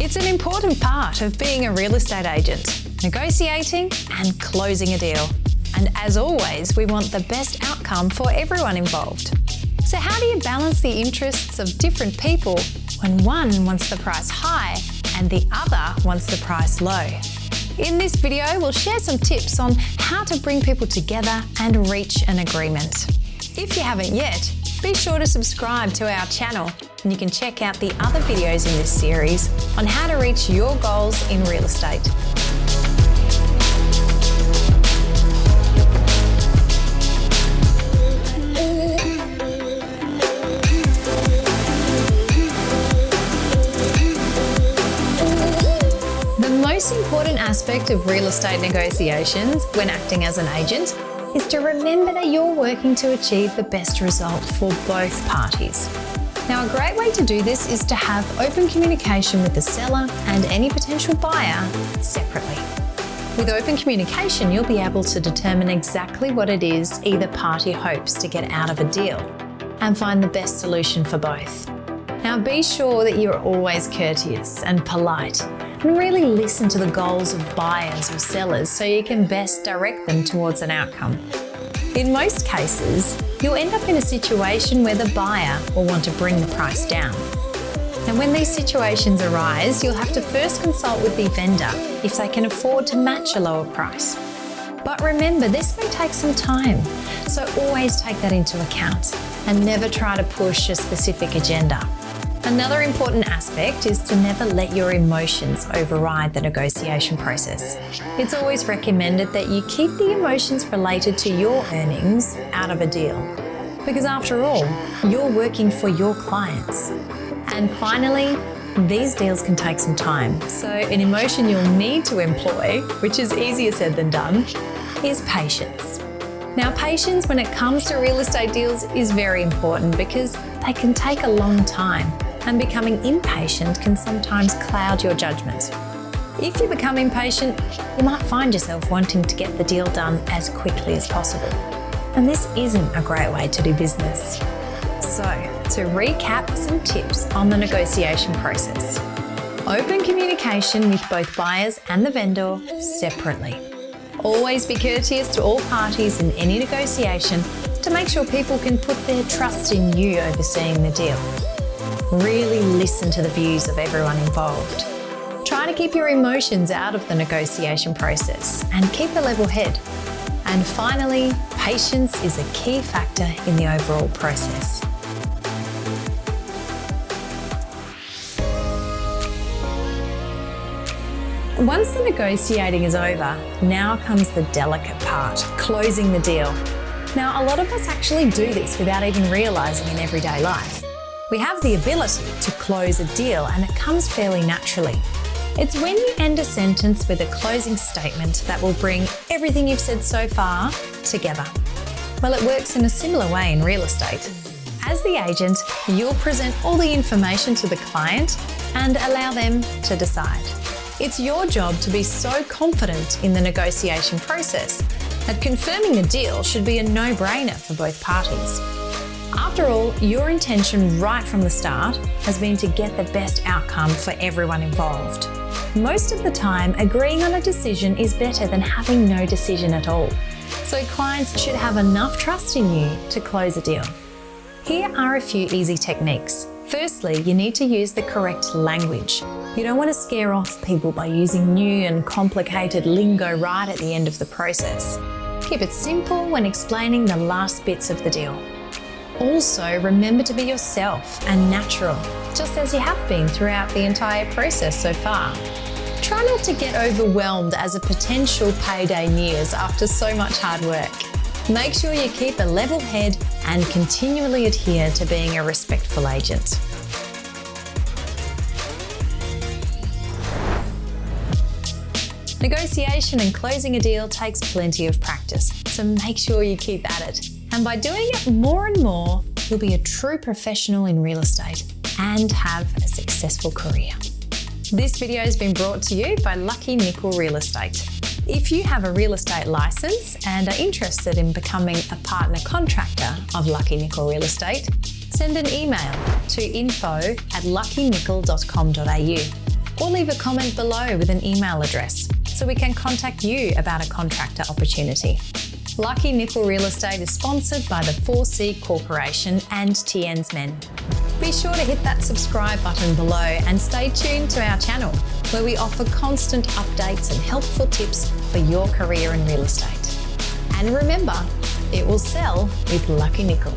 It's an important part of being a real estate agent, negotiating and closing a deal. And as always, we want the best outcome for everyone involved. So how do you balance the interests of different people when one wants the price high and the other wants the price low? In this video, we'll share some tips on how to bring people together and reach an agreement. If you haven't yet, be sure to subscribe to our channel and you can check out the other videos in this series on how to reach your goals in real estate. The most important aspect of real estate negotiations when acting as an agent is to remember that you're working to achieve the best result for both parties. Now, a great way to do this is to have open communication with the seller and any potential buyer separately. With open communication, you'll be able to determine exactly what it is either party hopes to get out of a deal and find the best solution for both. Now, be sure that you're always courteous and polite and really listen to the goals of buyers or sellers so you can best direct them towards an outcome. In most cases, you'll end up in a situation where the buyer will want to bring the price down. And when these situations arise, you'll have to first consult with the vendor if they can afford to match a lower price. But remember, this may take some time, so always take that into account and never try to push a specific agenda. Another important aspect is to never let your emotions override the negotiation process. It's always recommended that you keep the emotions related to your earnings out of a deal, because after all, you're working for your clients. And finally, these deals can take some time, so an emotion you'll need to employ, which is easier said than done, is patience. Now, patience when it comes to real estate deals is very important because they can take a long time, and becoming impatient can sometimes cloud your judgment. If you become impatient, you might find yourself wanting to get the deal done as quickly as possible. And this isn't a great way to do business. So, to recap some tips on the negotiation process. Open communication with both buyers and the vendor separately. Always be courteous to all parties in any negotiation to make sure people can put their trust in you overseeing the deal. Really listen to the views of everyone involved. Try to keep your emotions out of the negotiation process and keep a level head. And finally, patience is a key factor in the overall process. Once the negotiating is over, now comes the delicate part, closing the deal. Now, a lot of us actually do this without even realising in everyday life. We have the ability to close a deal and it comes fairly naturally. It's when you end a sentence with a closing statement that will bring everything you've said so far together. Well, it works in a similar way in real estate. As the agent, you'll present all the information to the client and allow them to decide. It's your job to be so confident in the negotiation process that confirming the deal should be a no-brainer for both parties. After all, your intention right from the start has been to get the best outcome for everyone involved. Most of the time, agreeing on a decision is better than having no decision at all. So clients should have enough trust in you to close a deal. Here are a few easy techniques. Firstly, you need to use the correct language. You don't want to scare off people by using new and complicated lingo right at the end of the process. Keep it simple when explaining the last bits of the deal. Also, remember to be yourself and natural, just as you have been throughout the entire process so far. Try not to get overwhelmed as a potential payday nears after so much hard work. Make sure you keep a level head and continually adhere to being a respectful agent. Negotiation and closing a deal takes plenty of practice, so make sure you keep at it. And by doing it more and more, you'll be a true professional in real estate and have a successful career. This video has been brought to you by Lucky Nickel Real Estate. If you have a real estate license and are interested in becoming a partner contractor of Lucky Nickel Real Estate, send an email to info@luckynickel.com.au or leave a comment below with an email address so we can contact you about a contractor opportunity. Lucky Nickel Real Estate is sponsored by the 4C Corporation and Tien's Men. Be sure to hit that subscribe button below and stay tuned to our channel, where we offer constant updates and helpful tips for your career in real estate. And remember, it will sell with Lucky Nickel.